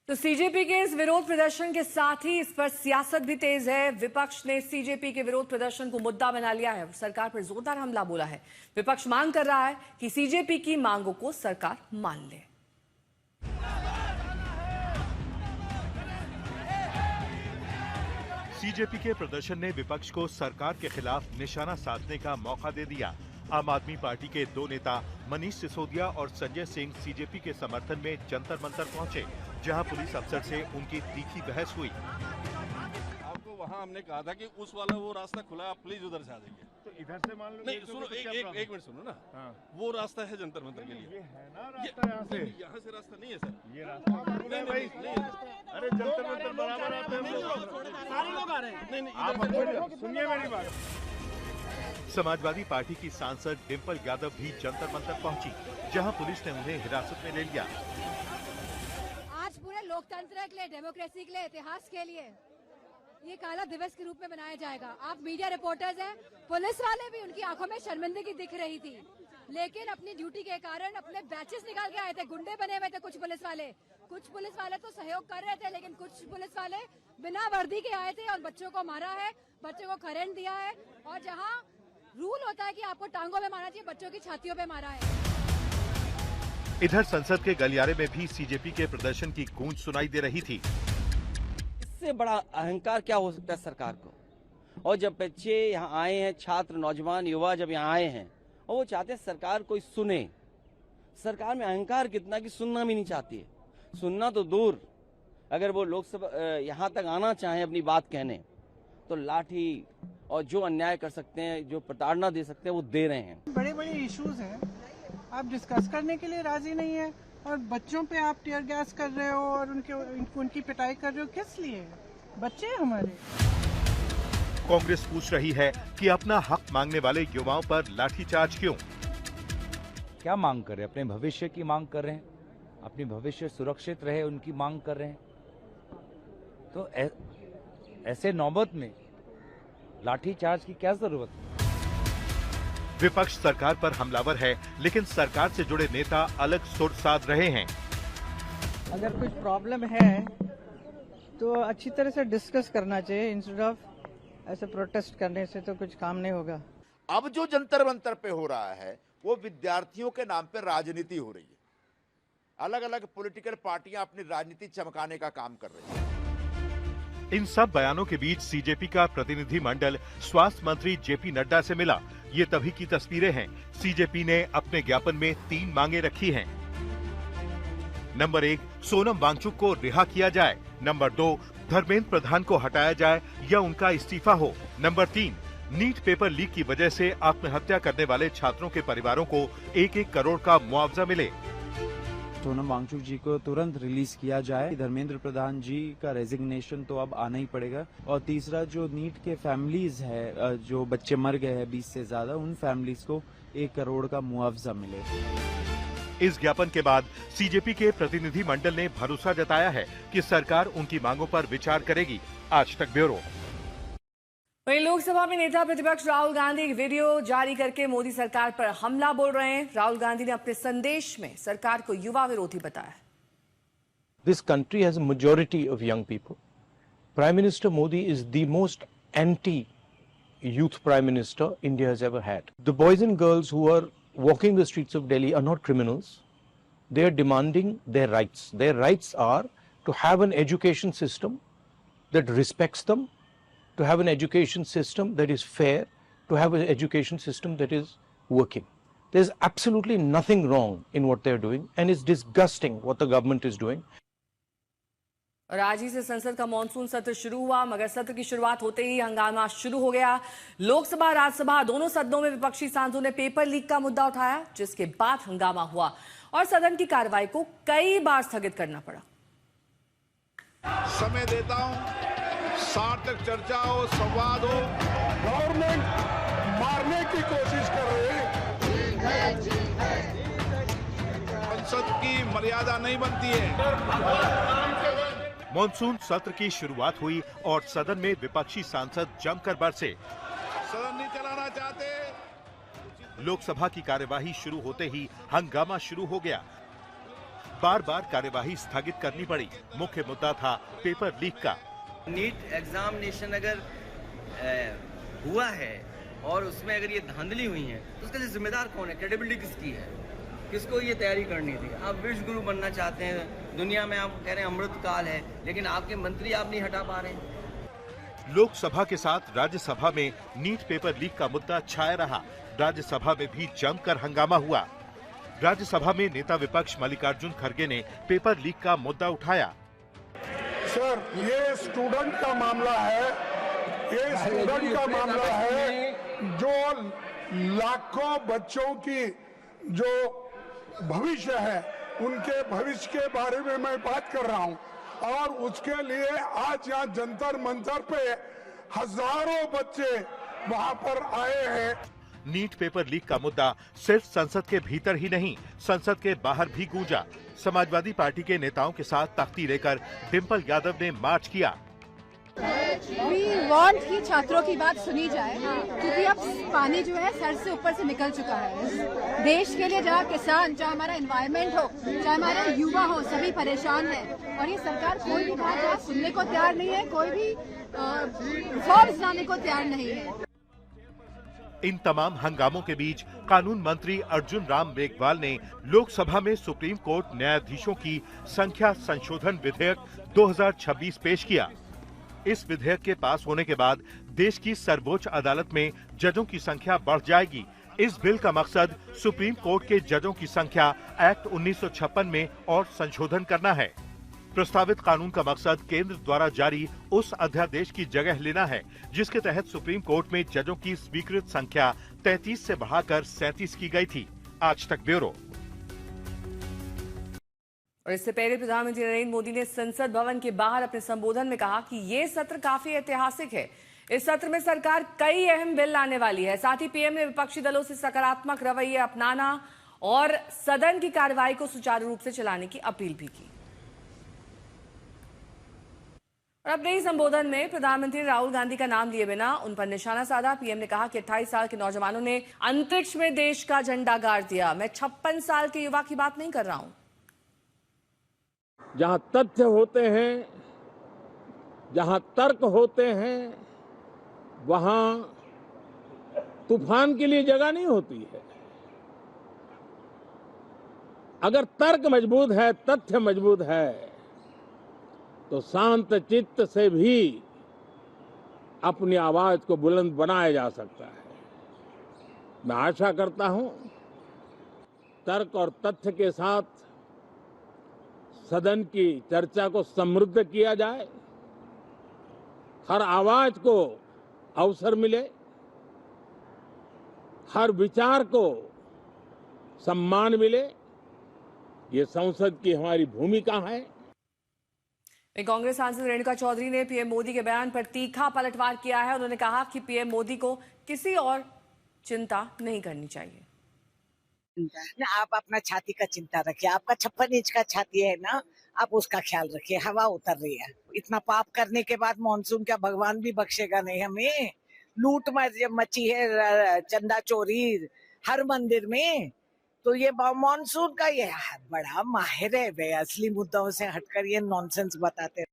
तो सीजेपी के इस विरोध प्रदर्शन के साथ ही इस पर सियासत भी तेज है। विपक्ष ने सीजेपी के विरोध प्रदर्शन को मुद्दा बना लिया है, सरकार पर जोरदार हमला बोला है। विपक्ष मांग कर रहा है कि सीजेपी की मांगों को सरकार मान ले। सीजेपी के प्रदर्शन ने विपक्ष को सरकार के खिलाफ निशाना साधने का मौका दे दिया। आम आदमी पार्टी के दो नेता मनीष सिसोदिया और संजय सिंह सीजेपी के समर्थन में जंतर मंतर पहुंचे, जहां पुलिस अफसर से उनकी तीखी बहस हुई। आपको वहां हमने कहा था कि उस वाला वो रास्ता खुला है, आप प्लीज उधर से आ जाइए। तो इधर से मान लो। नहीं सुनो, एक मिनट सुनो ना। हाँ। वो रास्ता है जंतर मंतर के लिए। ये है ना रास्ता यहाँ से रास्ता नहीं है सर। ये रास्ता नहीं भाई। अरे जंतर मंतर बराबर आते हैं, सारे लोग आ रहे हैं। आप सुनिए मेरी बात। समाजवादी पार्टी की सांसद डिंपल यादव भी जंतर मंतर पहुंची, जहां पुलिस ने उन्हें हिरासत में ले लिया। आज पूरे लोकतंत्र के लिए, डेमोक्रेसी के लिए, इतिहास के लिए ये काला दिवस के रूप में मनाया जाएगा। आप मीडिया रिपोर्टर्स हैं, पुलिस वाले भी, उनकी आंखों में शर्मिंदगी दिख रही थी, लेकिन अपनी ड्यूटी के कारण अपने बैचेस निकाल के आए थे। गुंडे बने हुए थे कुछ पुलिस वाले तो सहयोग कर रहे थे, लेकिन कुछ पुलिस वाले बिना वर्दी के आए थे और बच्चों को मारा है, बच्चों को करंट दिया है। और जहाँ रूल होता है कि आपको टांगों में मारना चाहिए, बच्चों की छातियों पे मारा है। इधर संसद के गलियारे में भी सीजेपी के प्रदर्शन की गूंज सुनाई दे रही थी। इससे बड़ा अहंकार क्या हो सकता है सरकार को? और जब बच्चे यहाँ आए हैं, छात्र, नौजवान, युवा जब यहाँ आए हैं और वो चाहते हैं सरकार कोई सुने, सरकार में अहंकार कितना कि सुनना भी नहीं चाहती है। सुनना तो दूर, अगर वो लोकसभा यहाँ तक आना चाहें अपनी बात कहने, तो लाठी और जो अन्याय कर सकते हैं, जो प्रताड़ना दे सकते हैं, वो दे रहे हैं। बड़े बड़े इश्यूज हैं, आप डिस्कस करने के लिए राजी नहीं है और बच्चों पे आप टीयर गैस कर रहे हो और उनकी पिटाई कर रहे हो। किस लिए? बच्चे हमारे। कांग्रेस पूछ रही है कि अपना हक मांगने वाले युवाओं पर लाठीचार्ज क्यों? क्या मांग कर रहे हैं? अपने भविष्य की मांग कर रहे हैं, अपनी भविष्य सुरक्षित रहे उनकी मांग कर रहे हैं। तो ऐसे नौबत में लाठीचार्ज की क्या जरूरत है? विपक्ष सरकार पर हमलावर है, लेकिन सरकार से जुड़े नेता अलग सुर साध रहे हैं। अगर कुछ प्रॉब्लम है तो अच्छी तरह से डिस्कस करना चाहिए, इंस्टेड ऑफ ऐसे प्रोटेस्ट करने से तो कुछ काम नहीं होगा। अब जो जंतर मंतर पे हो रहा है वो विद्यार्थियों के नाम पे राजनीति हो रही है। अलग अलग पॉलिटिकल पार्टियां अपनी राजनीति चमकाने का काम कर रही है। इन सब बयानों के बीच सीजेपी का प्रतिनिधि मंडल स्वास्थ्य मंत्री जेपी नड्डा से मिला। ये तभी की तस्वीरें हैं। सीजेपी ने अपने ज्ञापन में 3 मांगे रखी हैं। नंबर 1, सोनम वांगचुक को रिहा किया जाए। नंबर 2, धर्मेंद्र प्रधान को हटाया जाए या उनका इस्तीफा हो। नंबर 3, नीट पेपर लीक की वजह से आत्महत्या करने वाले छात्रों के परिवारों को 1-1 करोड़ का मुआवजा मिले। सोनम वांगचुक जी को तुरंत रिलीज किया जाए। धर्मेंद्र प्रधान जी का रेजिग्नेशन तो अब आना ही पड़ेगा। और तीसरा, जो नीट के फैमिलीज है, जो बच्चे मर गए हैं 20 से ज्यादा, उन फैमिलीज को 1 करोड़ का मुआवजा मिले। इस ज्ञापन के बाद सीजेपी के प्रतिनिधि मंडल ने भरोसा जताया है कि सरकार उनकी मांगों पर विचार करेगी। आज तक ब्यूरो। वहीं लोकसभा में नेता प्रतिपक्ष राहुल गांधी एक वीडियो जारी करके मोदी सरकार पर हमला बोल रहे हैं। राहुल गांधी ने अपने संदेश में सरकार को युवा विरोधी बताया। This country has a majority of young people. Prime Minister Modi is the most anti-youth Prime Minister India has ever had. The boys and girls who are walking the streets of Delhi are not criminals. They are demanding their rights. Their rights are to have an education system that respects them, to have an education system that is fair, to have an education system that is working. There's absolutely nothing wrong in what they're doing, and it's disgusting what the government is doing. और आज ही से संसद का monsoon सत्र शुरू हुआ, मगर सत्र की शुरुआत होते ही हंगामा शुरू हो गया। लोकसभा राज्यसभा दोनों सदनों में विपक्षी सांसदों ने पेपर लीक का मुद्दा उठाया, जिसके बाद हंगामा हुआ और सदन की कार्रवाई को कई बार स्थगित करना पड़ा। समय देता हूं, सार्थक चर्चा हो, संवाद हो। गवर्नमेंट मारने की कोशिश कर रही है। संसद की मर्यादा नहीं बनती है। मॉनसून सत्र की शुरुआत हुई और सदन में विपक्षी सांसद जमकर बरसे। सदन नहीं चलाना चाहते। लोकसभा की कार्यवाही शुरू होते ही हंगामा शुरू हो गया। बार बार कार्यवाही स्थगित करनी पड़ी। मुख्य मुद्दा था पेपर लीक का। नीट एग्जामिनेशन अगर हुआ है और उसमें अगर ये धांधली हुई है तो उसके लिए जिम्मेदार कौन है? क्रेडिबिलिटी किसकी है? किसको ये तैयारी करनी थी? आप विश्व गुरु बनना चाहते हैं, दुनिया में आप कह रहे हैं अमृत काल है, लेकिन आपके मंत्री आप नहीं हटा पा रहे हैं। लोकसभा के साथ राज्यसभा में नीट पेपर लीक का मुद्दा छाया रहा। राज्यसभा में भी जमकर हंगामा हुआ। राज्यसभा में नेता विपक्ष मल्लिकार्जुन खड़गे ने पेपर लीक का मुद्दा उठाया। सर, ये स्टूडेंट का मामला है, ये स्टूडेंट का मामला है जो लाखों बच्चों की जो भविष्य है, उनके भविष्य के बारे में मैं बात कर रहा हूं। और उसके लिए आज यहाँ जंतर मंतर पे हजारों बच्चे वहां पर आए हैं। नीट पेपर लीक का मुद्दा सिर्फ संसद के भीतर ही नहीं, संसद के बाहर भी गूंजा। समाजवादी पार्टी के नेताओं के साथ तख्ती लेकर डिम्पल यादव ने मार्च किया। वी वांट कि छात्रों की बात सुनी जाए, क्योंकि अब पानी जो है सर से ऊपर से निकल चुका है। देश के लिए जहाँ किसान, चाहे हमारा एनवायरनमेंट हो, चाहे हमारे युवा हो, सभी परेशान हैं। और ये सरकार कोई भी बात यहाँ सुनने को तैयार नहीं है, कोई भी रिफॉर्म्स लाने को तैयार नहीं है। इन तमाम हंगामों के बीच कानून मंत्री अर्जुन राम मेघवाल ने लोकसभा में सुप्रीम कोर्ट न्यायाधीशों की संख्या संशोधन विधेयक 2026 पेश किया। इस विधेयक के पास होने के बाद देश की सर्वोच्च अदालत में जजों की संख्या बढ़ जाएगी। इस बिल का मकसद सुप्रीम कोर्ट के जजों की संख्या एक्ट 1956 में और संशोधन करना है। प्रस्तावित कानून का मकसद केंद्र द्वारा जारी उस अध्यादेश की जगह लेना है जिसके तहत सुप्रीम कोर्ट में जजों की स्वीकृत संख्या 33 से बढ़ाकर 37 की गई थी। आज तक ब्यूरो। और इससे पहले प्रधानमंत्री नरेंद्र मोदी ने संसद भवन के बाहर अपने संबोधन में कहा कि ये सत्र काफी ऐतिहासिक है। इस सत्र में सरकार कई अहम बिल लाने वाली है। साथ ही पीएम ने विपक्षी दलों से सकारात्मक रवैया अपनाना और सदन की कार्रवाई को सुचारू रूप से चलाने की अपील भी की। और अपने ही संबोधन में प्रधानमंत्री राहुल गांधी का नाम लिए बिना उन पर निशाना साधा। पीएम ने कहा कि 28 साल के नौजवानों ने अंतरिक्ष में देश का झंडा गाड़ दिया। मैं 56 साल के युवा की बात नहीं कर रहा हूं। जहां तथ्य होते हैं, जहां तर्क होते हैं, वहां तूफान के लिए जगह नहीं होती है। अगर तर्क मजबूत है, तथ्य मजबूत है, तो शांत चित्त से भी अपनी आवाज को बुलंद बनाया जा सकता है। मैं आशा करता हूं तर्क और तथ्य के साथ सदन की चर्चा को समृद्ध किया जाए, हर आवाज को अवसर मिले, हर विचार को सम्मान मिले। ये संसद की हमारी भूमिका है। कांग्रेस सांसद रेणुका चौधरी ने पीएम मोदी के बयान पर तीखा पलटवार किया है। उन्होंने कहा कि पीएम मोदी को किसी और चिंता नहीं करनी चाहिए। आप अपना छाती का चिंता रखिए, आपका 56 इंच का छाती है ना, आप उसका ख्याल रखिए। हवा उतर रही है, इतना पाप करने के बाद मानसून क्या भगवान भी बख्शेगा नहीं हमें? लूट मची है, चंदा चोरी हर मंदिर में, तो ये मानसून का ये बड़ा माहिर है वे, असली मुद्दों से हटकर ये नॉनसेंस बताते हैं।